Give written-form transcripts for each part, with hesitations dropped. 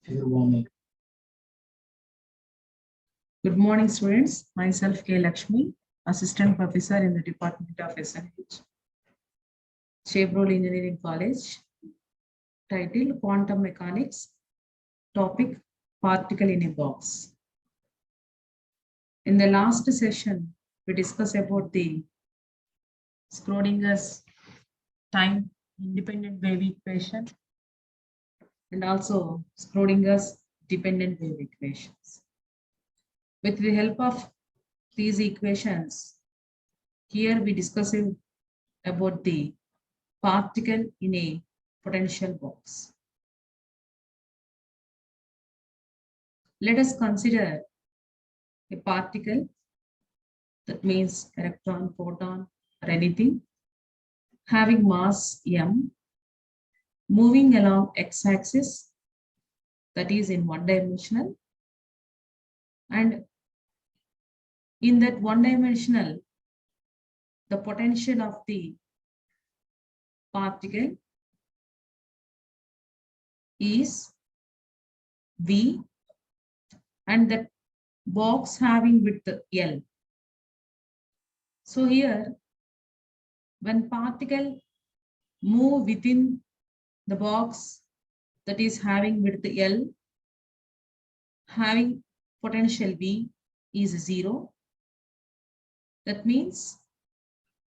Good morning, students. Myself, K. Lakshmi, Assistant Professor in the Department of SNH, Chevrolet Engineering College. Title: Quantum Mechanics. Topic: Particle in a Box. In the last session, we discussed about the Schrodinger's time-independent wave equation and also Schrodinger's dependent wave equations. With the help of these equations, here we discussing about the particle in a potential box. Let us consider a particle, that means electron, proton, or anything, having mass m, moving along x-axis, that is in one-dimensional, and in that one-dimensional, the potential of the particle is V, and that box having width L. So here, when particle move within the box that is having width L, having potential V is 0. That means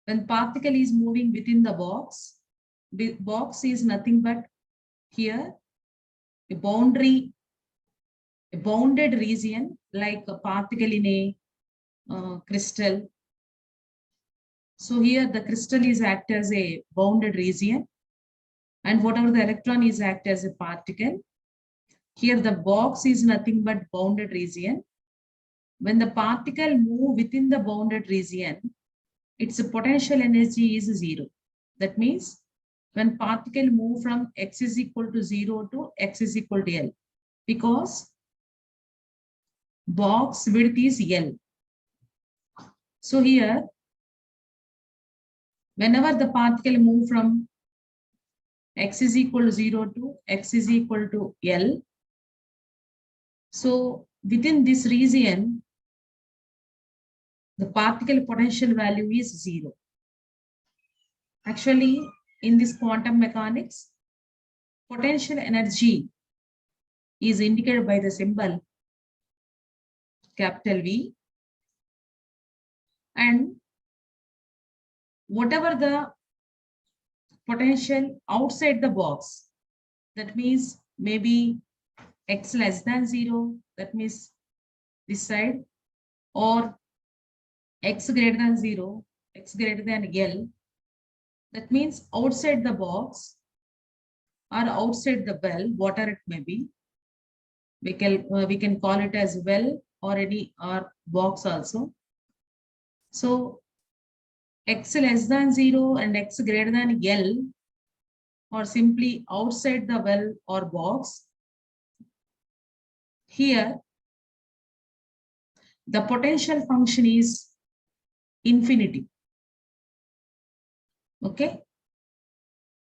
when particle is moving within the box is nothing but here a bounded region, like a particle in a crystal. So here the crystal is act as a bounded region, and whatever the electron is act as a particle. Here the box is nothing but bounded region. When the particle move within the bounded region, its potential energy is 0. That means when particle move from x is equal to 0 to x is equal to L, because box width is L. So here, whenever the particle move from x is equal to 0 to x is equal to L, so within this region, the particle potential value is 0. Actually, in this quantum mechanics, potential energy is indicated by the symbol capital V, and whatever the potential outside the box, that means maybe x less than 0, that means this side, or x greater than 0, x greater than L, that means outside the box or outside the well, whatever it may be, we can call it as well or any or box also. So x less than 0 and x greater than L, or simply outside the well or box, here the potential function is infinity. Okay,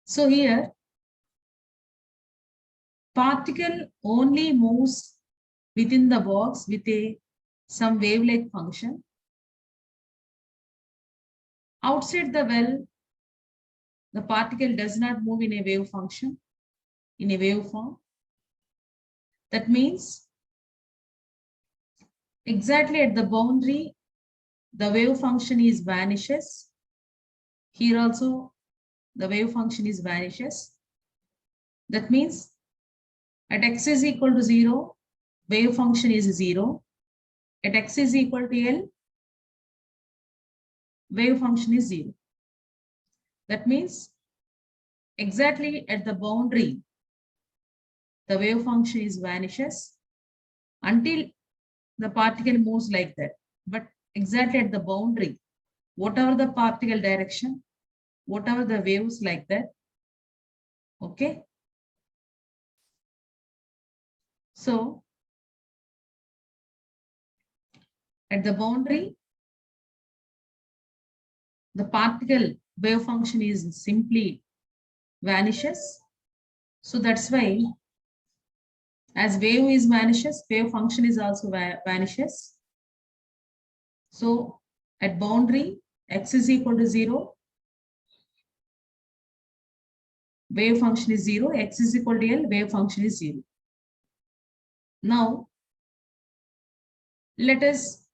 so here particle only moves within the box with some wave-like function. Outside the well, the particle does not move in a wave function, in a wave form. That means exactly at the boundary, the wave function is vanishes. Here also, the wave function is vanishes. That means at x is equal to 0, wave function is 0. At x is equal to L, wave function is 0. That means exactly at the boundary, the wave function is vanishes until the particle moves like that. But exactly at the boundary, whatever the particle direction, whatever the waves like that. Okay. So at the boundary, the particle wave function is simply vanishes. So that's why As wave is vanishes, wave function is also vanishes. So at boundary, x is equal to 0. Wave function is 0. X is equal to L. Wave function is 0. Now, let us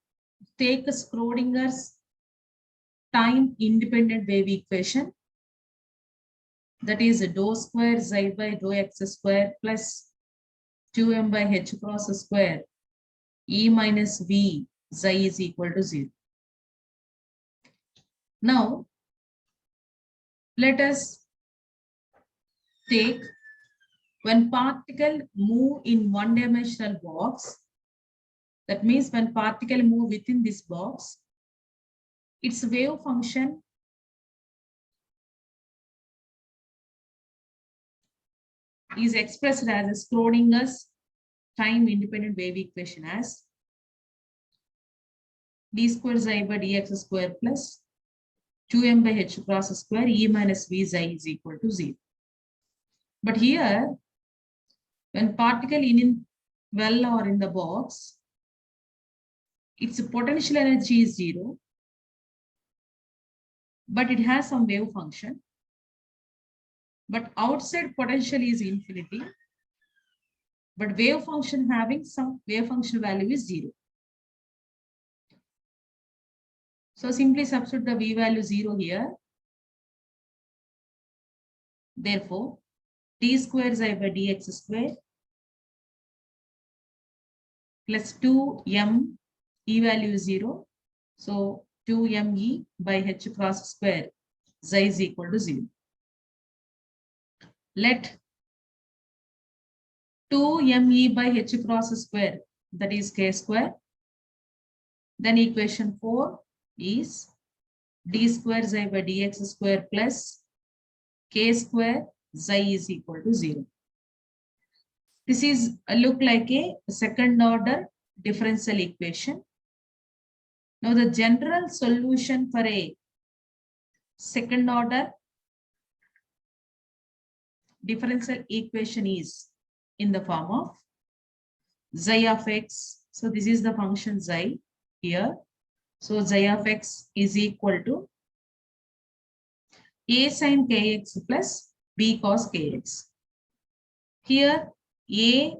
take Schrodinger's time independent wave equation. That is dou square xi by dou x square plus 2m by h cross square e minus v xi is equal to 0. Now, let us take when particle move in one-dimensional box, that means when particle move within this box, its wave function is expressed as a Schrodinger's time independent wave equation as d square xi by dx square plus 2m by h cross square e minus v xi is equal to 0. But here, when particle in well or in the box, its potential energy is 0, but it has some wave function. But outside potential is infinity, but wave function having some wave function value is 0. So simply substitute the v value 0 here. Therefore, d square xi by dx square plus 2m, e value is 0. So 2me by h cross square xi is equal to 0. Let 2me by h cross square, that is k square. Then equation 4 is d square xi by dx square plus k square xi is equal to 0. This is look like a second order differential equation. Now the general solution for a second order differential equation is in the form of xi of x. So this is the function xi here. So xi of x is equal to a sin kx plus b cos kx. Here a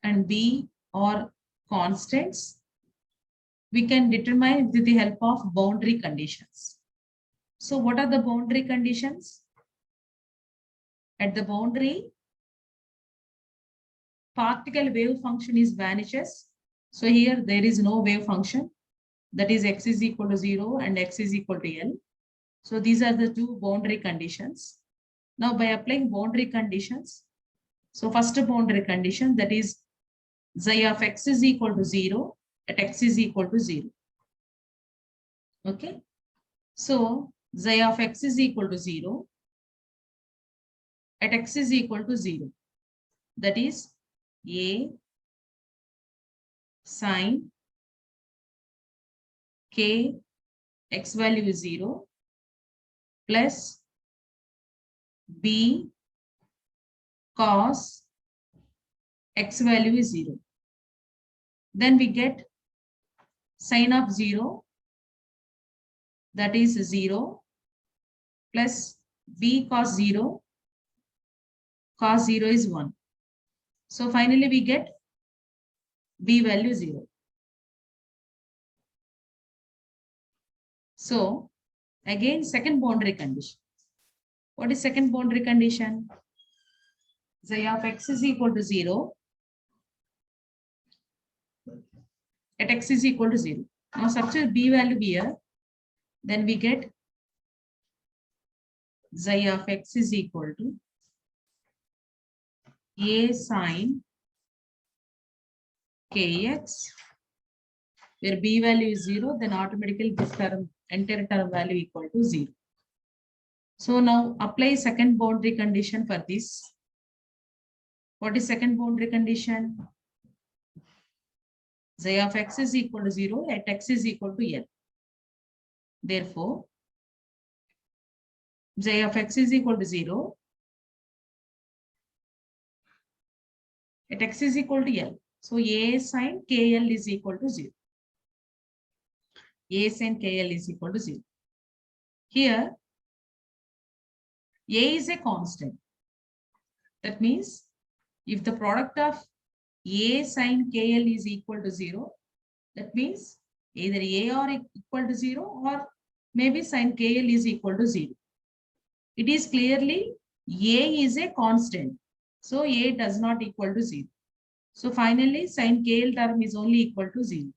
and b are constants. We can determine with the help of boundary conditions. So what are the boundary conditions? At the boundary, particle wave function is vanishes. So here there is no wave function, that is x is equal to 0 and x is equal to L. So these are the two boundary conditions. Now by applying boundary conditions, so first boundary condition, that is xi of x is equal to 0 at x is equal to 0. Okay. So xi of x is equal to 0 at x is equal to 0. That is a sin k x value is 0 plus b cos x value is 0. Then we get sin of 0, that is 0 plus b cos 0, cos 0 is 1. So finally we get b value 0. So again second boundary condition. What is second boundary condition? Xi of x is equal to 0 at x is equal to 0. Now substitute b value here. Then we get xi of x is equal to a sin kx, where b value is 0, then automatically this term, entire term value equal to 0. So now apply second boundary condition for this. What is second boundary condition? Xi of x is equal to 0 at x is equal to L. Therefore, xi of x is equal to 0 at x is equal to L. So A sin KL is equal to 0. A sin KL is equal to 0. Here, A is a constant. That means if the product of A sin KL is equal to 0, that means either A or equal to 0 or maybe sin KL is equal to 0. It is clearly A is a constant. So A does not equal to 0. So finally sin KL term is only equal to 0.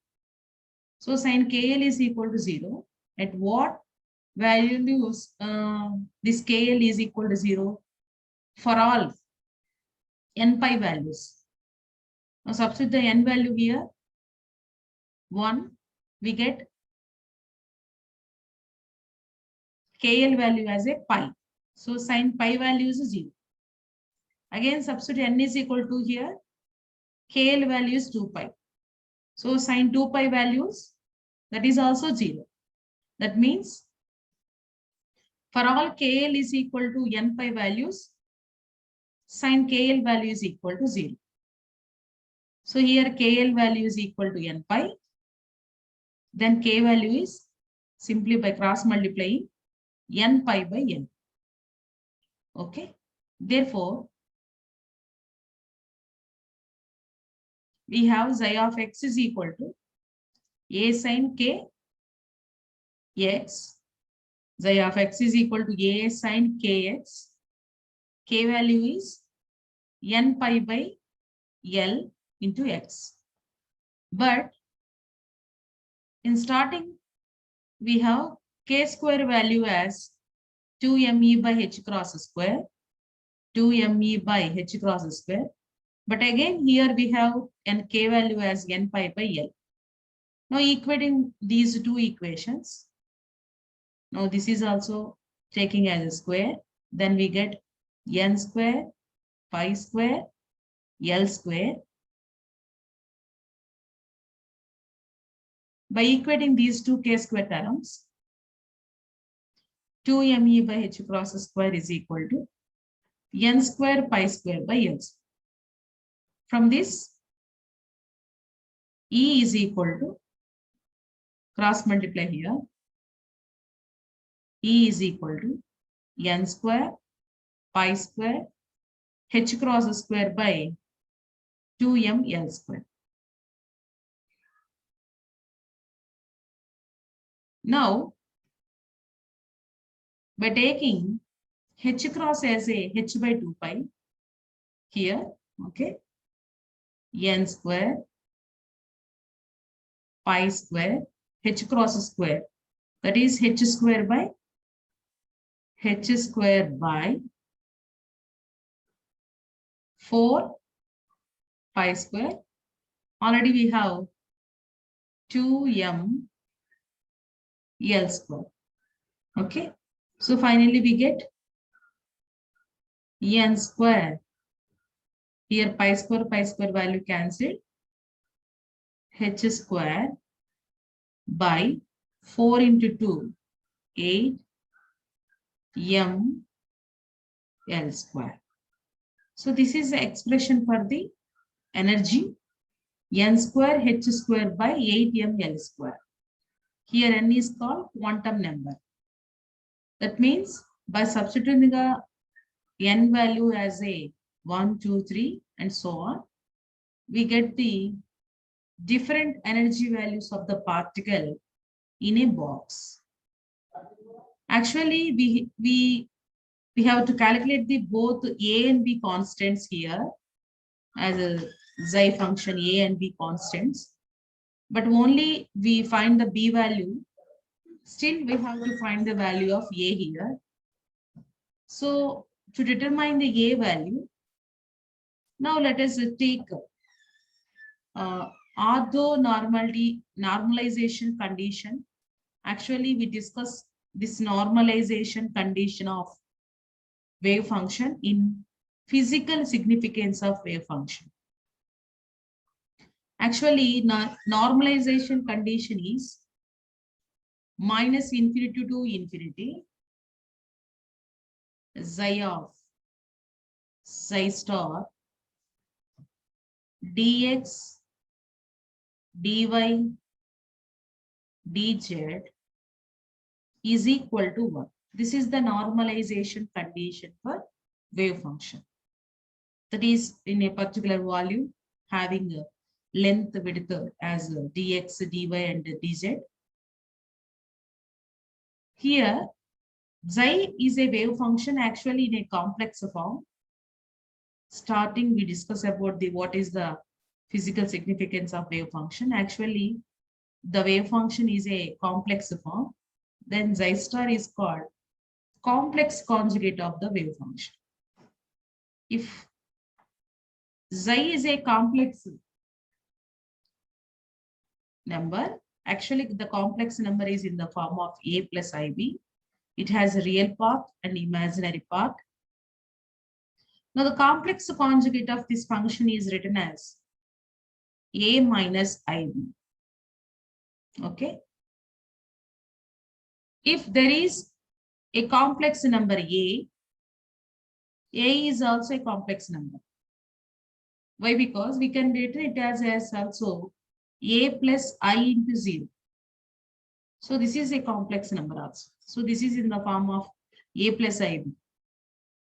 So sin KL is equal to 0. At what values this KL is equal to 0? For all n pi values. Now substitute the n value here. 1, we get KL value as a pi. So sin pi value is 0. Again substitute n is equal to here. KL value is 2 pi. So sin 2 pi values, that is also 0. That means for all KL is equal to n pi values, sin KL value is equal to 0. So here KL value is equal to n pi. Then K value is simply by cross multiplying n pi by n. Okay. Therefore, we have xi of x is equal to A sin K x. Xi of x is equal to A sin kx. K value is n pi by L into x. But in starting, we have k square value as 2me by h cross square, 2me by h cross square. But again, here we have n k value as n pi by L. Now equating these two equations, now this is also taking as a square, then we get n square, pi square, L square. By equating these two k square terms, 2me by h cross square is equal to n square pi square by L. From this, E is equal to, cross multiply here, E is equal to n square pi square h cross square by 2m L square. Now, by taking h cross as a h by 2 pi here, okay, n square pi square h cross square, that is h square by 4 pi square. Already we have 2m L square. Okay. So finally we get n square. Here pi square value cancelled. H square by 4 into 2, 8 m L square. So this is the expression for the energy n square h square by 8 m L square. Here n is called quantum number. That means by substituting the n value as a 1, 2, 3 and so on, we get the different energy values of the particle in a box. Actually, we have to calculate the both A and B constants here as a xi function A and B constants, but only we find the B value. Still, we have to find the value of A here. So to determine the A value, now let us take normalization condition. Actually, we discussed this normalization condition of wave function in physical significance of wave function. Actually, normalization condition is minus infinity to infinity xi of xi star dx, dy, dz is equal to 1. This is the normalization condition for wave function. That is in a particular volume having a length width as dx, dy and dz. Here, xi is a wave function actually in a complex form. Starting, we discuss about what is the physical significance of wave function. Actually, the wave function is a complex form. Then xi star is called complex conjugate of the wave function. If xi is a complex number, actually the complex number is in the form of a plus ib. It has a real part and imaginary part. Now the complex conjugate of this function is written as a minus ib. Okay. If there is a complex number a is also a complex number. Why? Because we can write it as also a plus I into 0. So this is a complex number also. So this is in the form of a plus ib.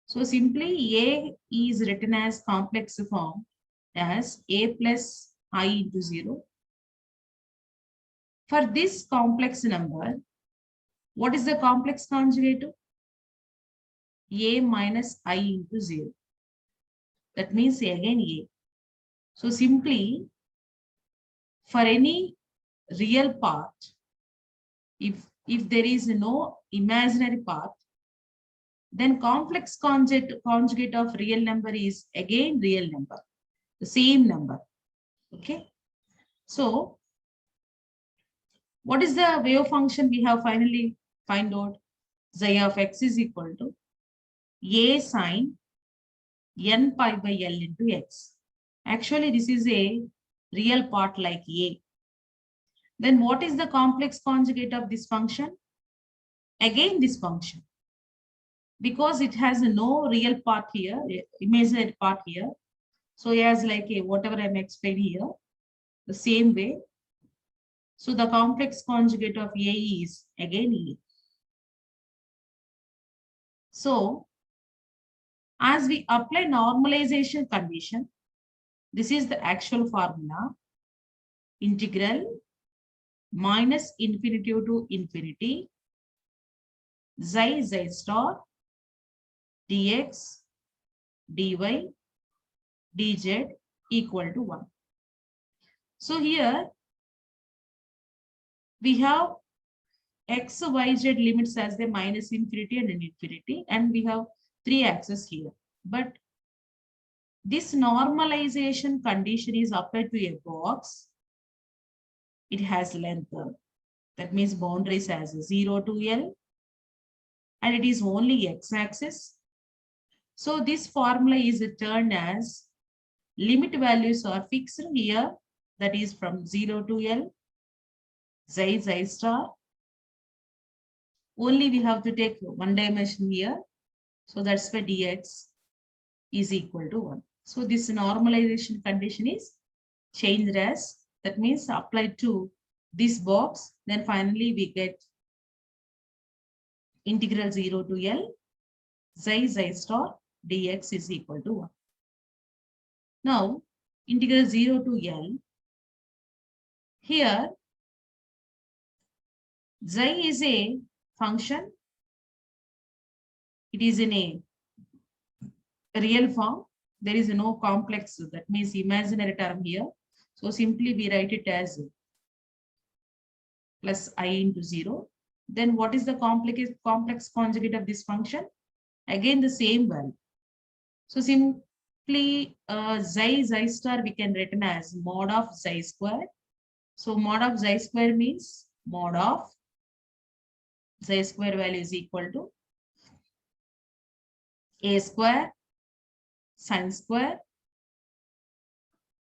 So simply a is written as complex form as a plus I into 0. For this complex number, what is the complex conjugate? A minus I into 0. That means again a. So simply for any real part, if there is no imaginary part, then complex conjugate of real number is again real number, the same number. Okay. So what is the wave function we have finally find out? Xi of x is equal to a sine n pi by L into x. Actually, this is a real part like a. Then what is the complex conjugate of this function? Again, this function. Because it has no real part here, imaginary part here. So as like a whatever I'm explaining here, the same way. So the complex conjugate of a is again e. So as we apply normalization condition, this is the actual formula. Integral minus infinity to infinity xi star dx dy dz equal to 1. So here we have x, y, z limits as the minus infinity and infinity, and we have 3 axes here. But this normalization condition is applied to a box. It has length. That means boundaries as 0 to L, and it is only x-axis. So this formula is turned as limit values are fixed here, that is from 0 to L, xi star. Only we have to take one dimension here. So that's why dx is equal to 1. So this normalization condition is changed as, that means applied to this box. Then finally we get integral 0 to L xi star dx is equal to 1. Now integral 0 to L, here xi is a function. It is in a real form. There is no complex, that means imaginary term here. So simply we write it as plus I into 0. Then what is the complex conjugate of this function? Again the same value. So simply xi star we can written as mod of xi square. So mod of xi square means mod of xi square value is equal to a square sine square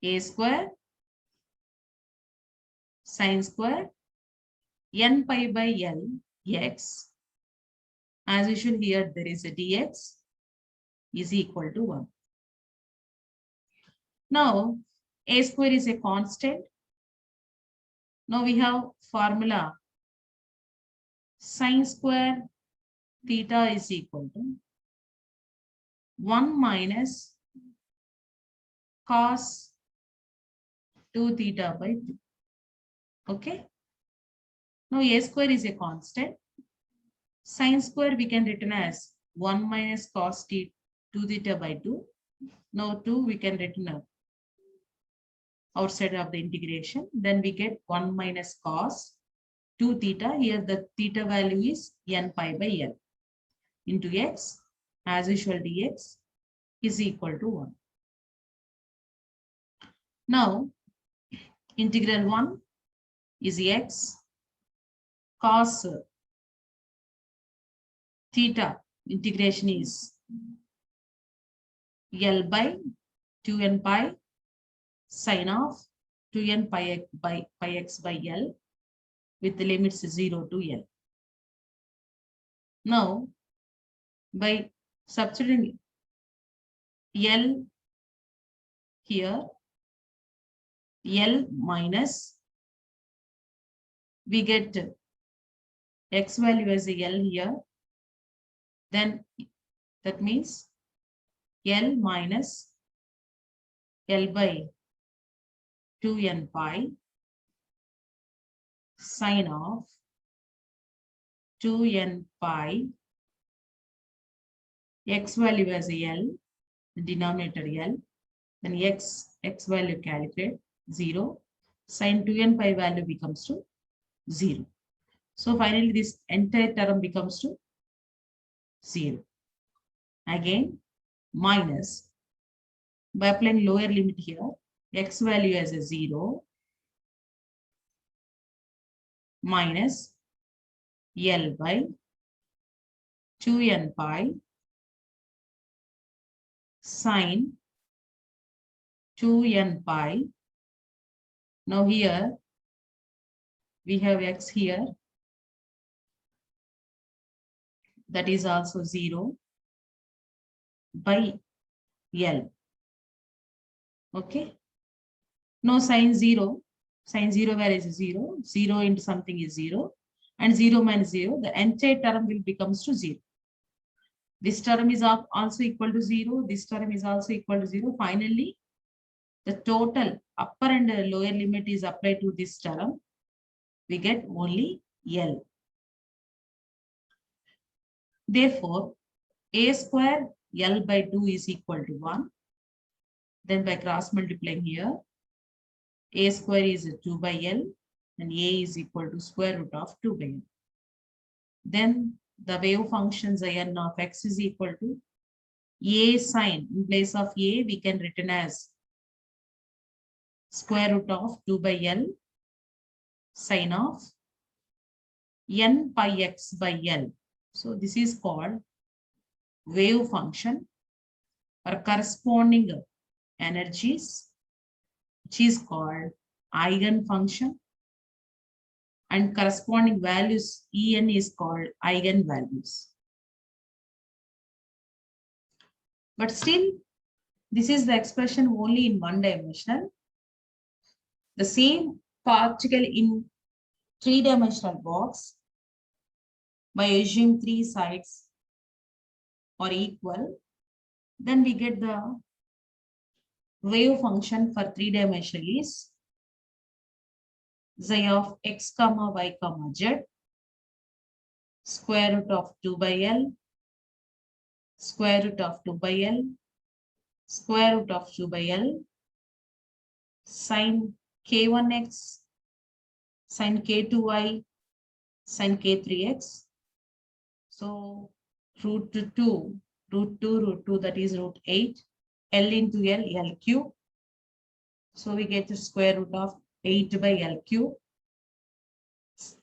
a square sine square n pi by L x. As usual here there is a dx is equal to 1. Now A square is a constant. Now we have formula sine square theta is equal to 1 minus cos 2 theta by 2. Okay. Now a square is a constant. Sine square we can written as 1 minus cos 2 theta by 2. Now 2 we can written outside of the integration. Then we get 1 minus cos 2 theta. Here the theta value is n pi by l into x. As usual, dx is equal to 1. Now, integral 1 is x cos theta. Integration is L by 2n pi sine of 2n pi x by L with the limits 0 to L. Now, by substituting L here, L minus, we get x value as a L here. Then that means L minus L by 2n pi sine of 2n pi x value as a L, the denominator L, then x value calculate 0, sine 2n pi value becomes to 0. So finally this entire term becomes to 0. Again minus, by applying lower limit here, x value as a 0 minus L by 2n pi sine 2n pi. Now here we have x here, that is also 0 by L. Okay. Now sine 0 where is 0? 0 into something is 0, and 0 minus 0, the entire term will becomes to 0. This term is also equal to 0. This term is also equal to 0. Finally, the total upper and lower limit is applied to this term. We get only L. Therefore, a square L by 2 is equal to 1. Then by cross multiplying here, a square is 2 by L and a is equal to square root of 2 by L. Then the wave functions n of x is equal to a sine. In place of a, we can written as square root of 2 by L sine of n pi x by L. So this is called wave function or corresponding energies, which is called eigenfunction, and corresponding values En is called eigenvalues. But still, this is the expression only in one dimensional. The same particle in three-dimensional box, by assuming 3 sides are equal, then we get the wave function for 3-dimensional is z of x comma y comma z square root of 2 by L square root of 2 by L square root of 2 by L sine k1x sine k2y sine k3x. So root 2, that is root 8, L into L, L cube. So we get the square root of 8 by L cube.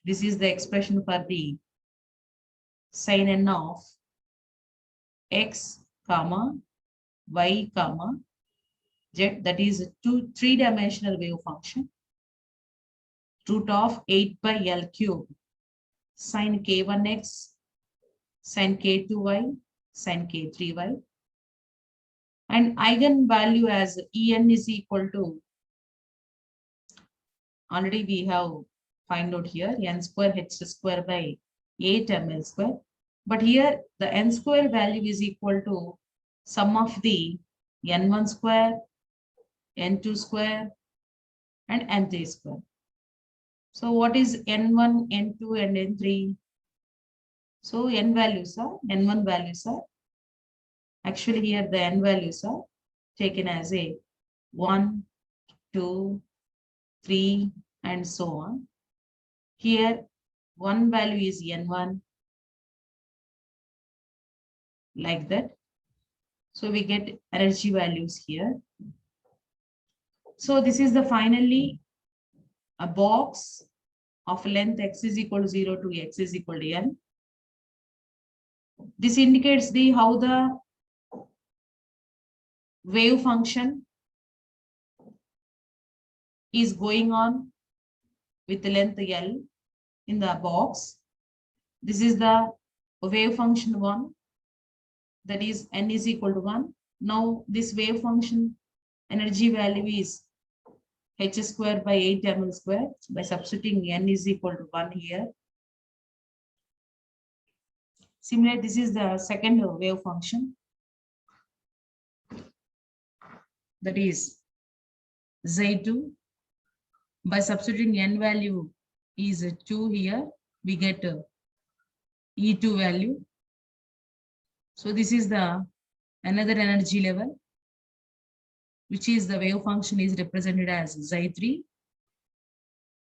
This is the expression for the sin n of x comma y comma z, that is a 3-dimensional wave function. Root of 8 by L cube sin k1x sin k2y sin k3y, and eigenvalue as En is equal to already we have find out here n square h square by 8 ml square. But here the n square value is equal to sum of the n1 square, n2 square, and n3 square. So what is n1, n2, and n3? So n values are, n1 values are, actually here the n values are taken as a 1, 2, 3, and so on. Here one value is n1, like that. So we get energy values here. So this is the finally a box of length x is equal to 0 to x is equal to n. This indicates the how the wave function is going on with the length L in the box. This is the wave function 1, that is n is equal to 1. Now this wave function energy value is h square by 8 ml square by substituting n is equal to 1 here. Similarly, this is the second wave function, that is Z2. By substituting n value is 2 here, we get E2 value. So this is the another energy level, which is the wave function is represented as Xi3.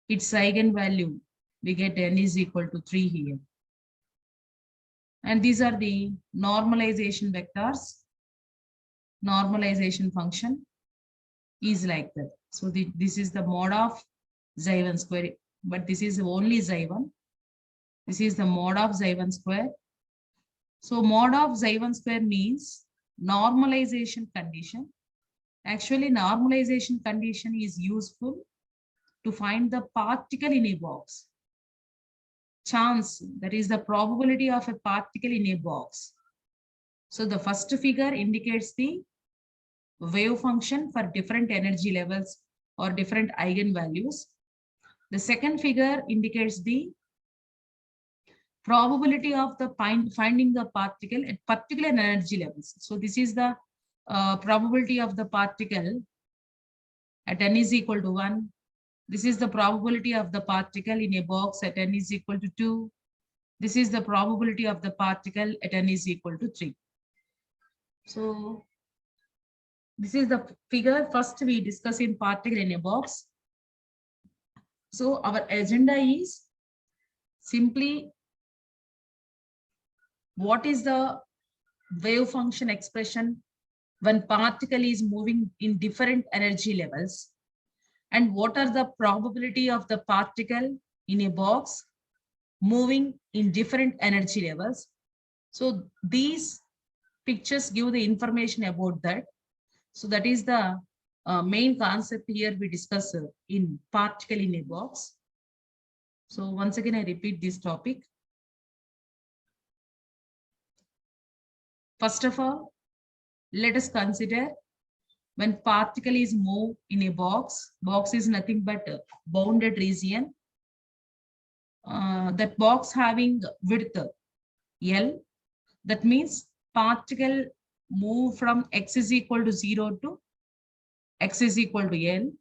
Its eigenvalue, we get n is equal to 3 here. And these are the normalization vectors. Normalization function is like that. So this is the mod of Xi1 square, but this is only Xi1. This is the mod of Xi1 square. So mod of Xi1 square means normalization condition. Actually, normalization condition is useful to find the particle in a box. Chance, that is the probability of a particle in a box. So the first figure indicates the wave function for different energy levels or different eigenvalues. The second figure indicates the probability of the finding the particle at particular energy levels. So this is the probability of the particle at n is equal to 1. This is the probability of the particle in a box at n is equal to 2. This is the probability of the particle at n is equal to 3. So this is the figure. First we discuss in particle in a box. So our agenda is simply what is the wave function expression when particle is moving in different energy levels, and what are the probability of the particle in a box moving in different energy levels. So these pictures give the information about that. So that is the main concept here we discuss in particle in a box. So once again, I repeat this topic. First of all, let us consider when particle is moved in a box. Box is nothing but a bounded region. That box having width L. That means particle move from x is equal to 0 to x is equal to L.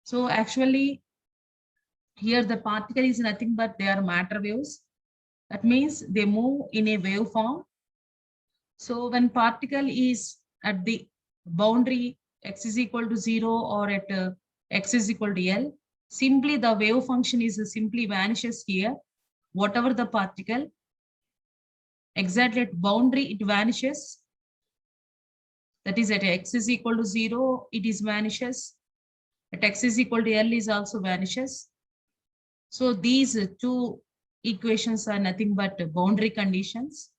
So actually, here the particle is nothing but they are matter waves. That means they move in a waveform. So when particle is at the boundary x is equal to 0 or at x is equal to L, simply the wave function is simply vanishes here. Whatever the particle, exactly at boundary it vanishes. That is at x is equal to 0, it is vanishes. At x is equal to L is also vanishes. So these two equations are nothing but boundary conditions.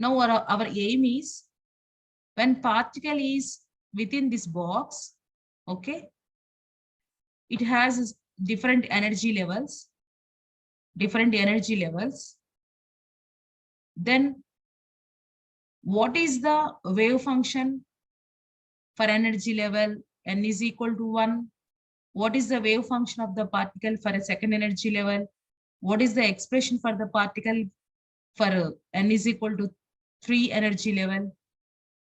Now our aim is when particle is within this box, okay, it has different energy levels, Then what is the wave function for energy level n is equal to 1? what is the wave function of the particle for a second energy level, what is the expression for the particle for n is equal to 3 energy level,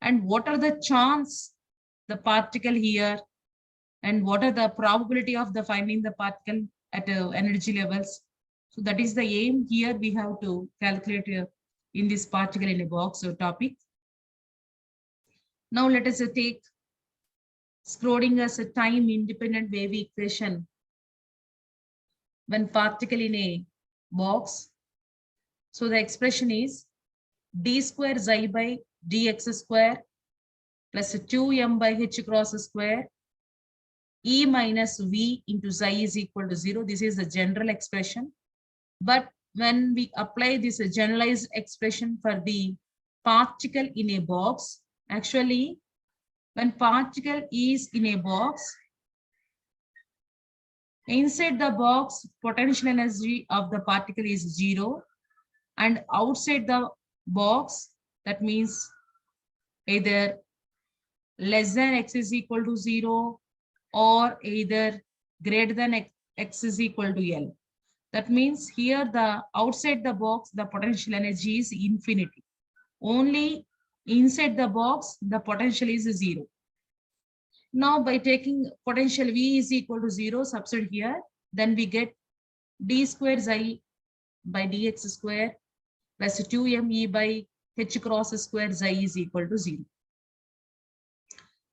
and what are the chance the particle here, and what are the probability of the finding the particle at energy levels. So that is the aim here we have to calculate in this particle in a box topic. Now let us take Schrodinger's time independent wave equation when particle in a box. So the expression is d square xi by dx square plus 2m by h cross square e minus v into xi is equal to 0. This is the general expression. But when we apply this generalized expression for the particle in a box, actually, when particle is in a box, inside the box, potential energy of the particle is 0, and outside the box, that means either less than x is equal to 0 or either greater than x is equal to L. That means here the outside the box, the potential energy is infinity. Only inside the box, the potential is 0. Now by taking potential V is equal to 0, substitute here, then we get d square xi by dx square plus 2me by h cross square xi is equal to 0.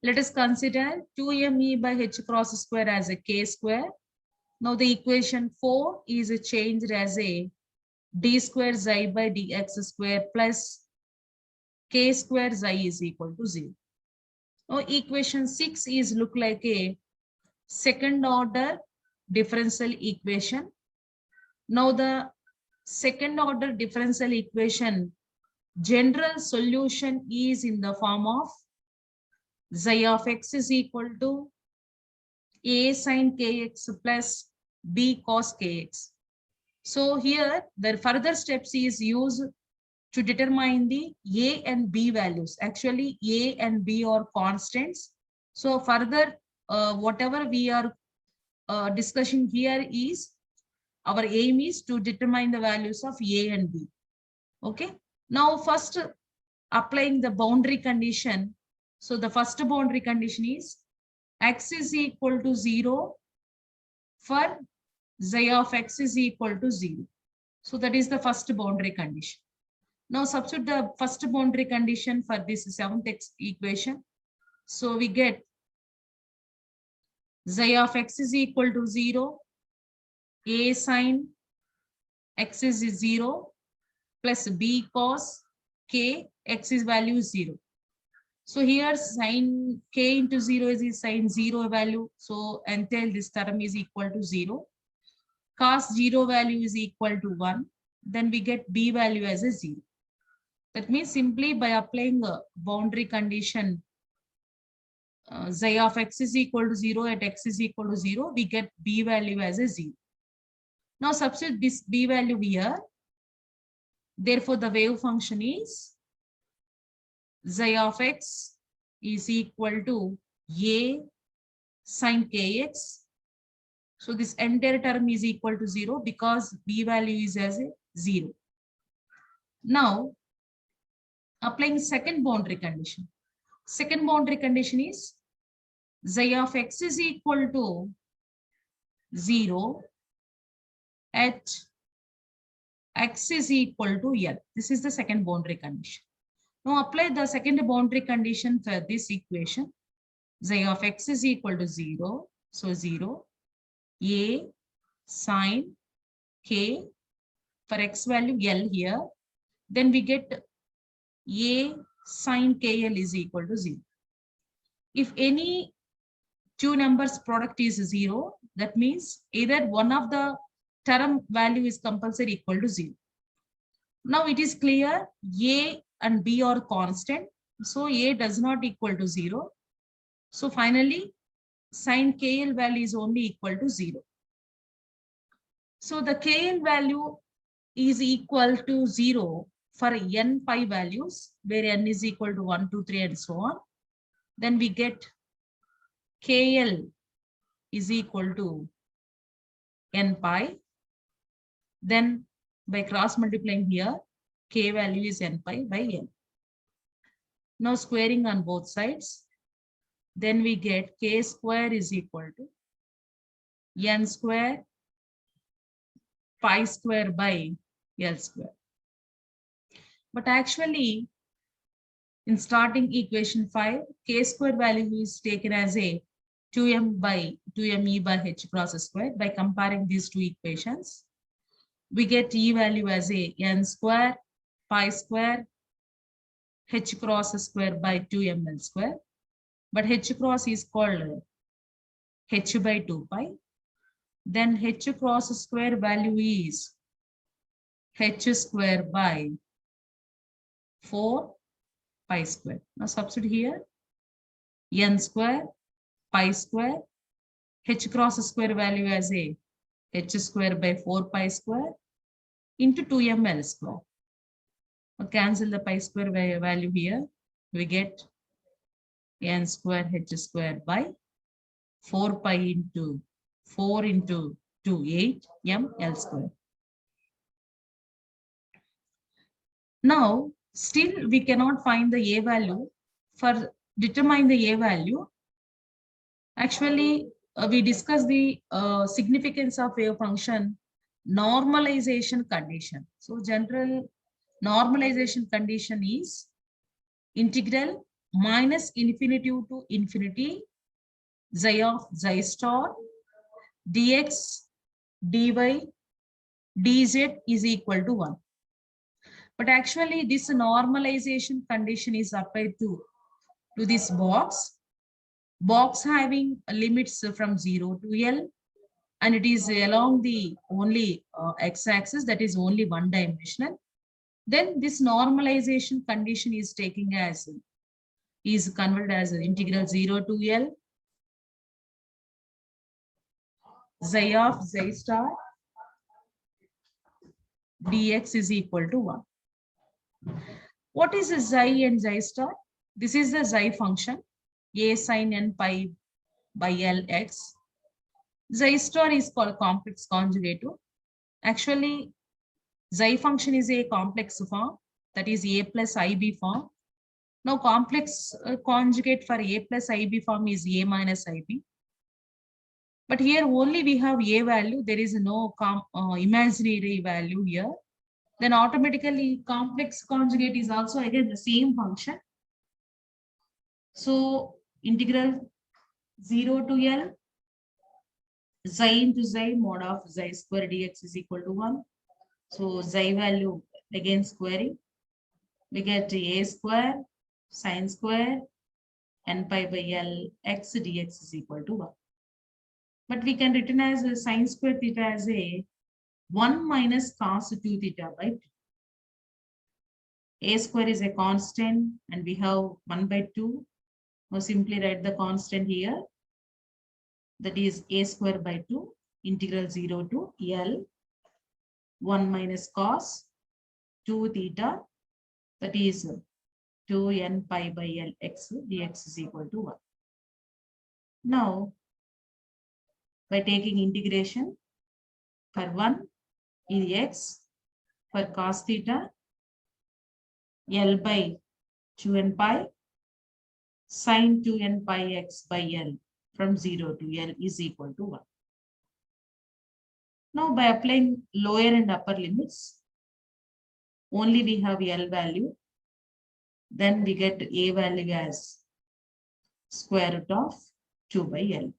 Let us consider 2me by h cross square as a k square. Now the equation 4 is changed as a d square xi by dx square plus k square xi is equal to 0. Now equation 6 is look like a second order differential equation. Now the second order differential equation general solution is in the form of xi of x is equal to a sin kx plus b cos kx. So here the further steps is used to determine the a and b values. Actually a and b are constants. So further whatever we are discussing here is our aim is to determine the values of a and b. Okay. Now first applying the boundary condition. So the first boundary condition is x is equal to 0 for xi of x is equal to 0. So that is the first boundary condition. Now substitute the first boundary condition for this 7th equation. So we get xi of x is equal to 0, a sin x is 0 plus b cos k, x is value 0. So here sin k into 0 is sin 0 value. So until this term is equal to 0. Cos 0 value is equal to 1. Then we get b value as a 0. That means simply by applying a boundary condition xi of x is equal to 0 at x is equal to 0, we get b value as a 0. Now substitute this b value here. Therefore, the wave function is xi of x is equal to a sin kx. So this entire term is equal to 0 because b value is as a 0. Now, applying second boundary condition. Second boundary condition is xi of x is equal to 0 at x is equal to L. This is the second boundary condition. Now apply the second boundary condition for this equation. Xi of x is equal to 0. So 0, a sin k for x value L here. Then we get a sin kl is equal to 0. If any two numbers product is 0, that means either one of the term value is compulsory equal to 0. Now it is clear a and b are constant. So a does not equal to 0. So finally, sin kl value is only equal to 0. So the kl value is equal to 0 for n pi values, where n is equal to 1, 2, 3, and so on. Then we get kl is equal to n pi. Then by cross multiplying here, k value is n pi by n. Now squaring on both sides, then we get k square is equal to n square pi square by L square. But actually, in starting equation 5, k square value is taken as a 2m by 2me by h cross square. By comparing these two equations, we get e value as a n square pi square h cross square by 2ml square. But h cross is called h by 2 pi. Then h cross square value is h square by 4 pi square. Now substitute here n square pi square h cross square value as a h square by 4 pi square into 2ml square. Now cancel the pi square value here. We get n square h square by 4 pi into 4 into 2, 8 m L square. Now, still we cannot find the a value. For determine the a value, actually we discussed the significance of wave function normalization condition. So general normalization condition is integral minus infinity to infinity xi of xi star dx dy dz is equal to 1. But actually this normalization condition is applied to this box having limits from 0 to L, and it is along the only x-axis, that is only one dimensional. Then this normalization condition is taking as is converted as integral 0 to L xi of xi star dx is equal to 1. What is a xi and xi star? This is the xi function, a sin n pi by Lx. Xi star is called complex conjugative. Actually, xi function is a complex form, that is a plus ib form. Now complex conjugate for a plus ib form is a minus ib. But here only we have a value, there is no imaginary value here. Then automatically complex conjugate is also again the same function. So integral 0 to L xi into xi mod of xi square dx is equal to 1. So xi value again squaring, we get a square sine square n pi by L x dx is equal to 1. But we can written as a sine square theta as a 1 minus cos 2 theta by 2. A square is a constant and we have 1 by 2. Now simply write the constant here. That is a square by 2 integral 0 to L 1 minus cos 2 theta, that is 2 n pi by L x dx is equal to 1. Now by taking integration for 1 is x, for cos theta L by 2n pi sine 2n pi x by L from 0 to L is equal to 1. Now by applying lower and upper limits, only we have L value. Then we get a value as square root of 2 by L.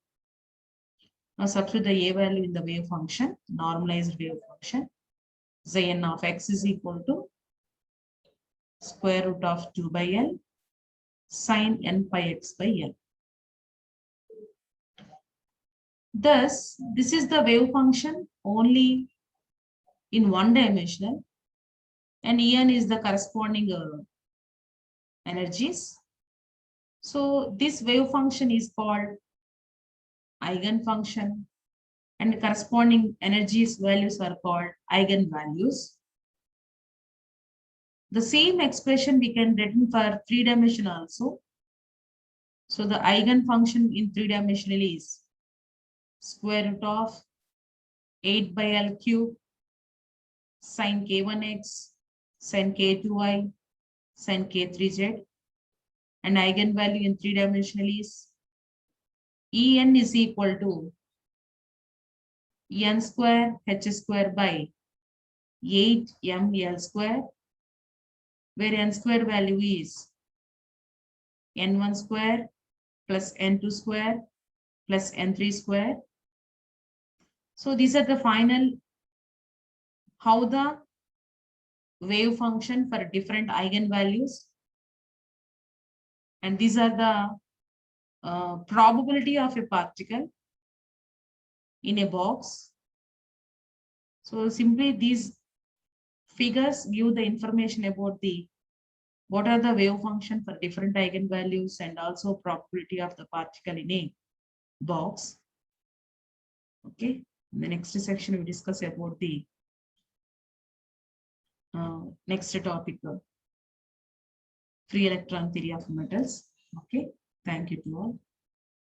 Now substitute the a value in the wave function, normalized wave function. Xn of x is equal to square root of 2 by L sine n pi x by L. Thus, this is the wave function only in one dimensional, and En is the corresponding energies. So this wave function is called eigenfunction, and corresponding energies values are called eigenvalues. The same expression we can written for 3-dimensional also. So the eigenfunction in 3-dimensional is square root of 8 by L cube sin K1x, sin K2y, sin K3z, and eigenvalue in 3-dimensional is En is equal to n square h square by 8ml square, where n square value is n1 square plus n2 square plus n3 square. So these are the final how the wave function for different eigenvalues, and these are the probability of a particle in a box. So simply these figures give the information about what are the wave function for different eigenvalues and also probability of the particle in a box. Okay, in the next section we discuss about the next topic, free electron theory of metals. Okay, thank you to all.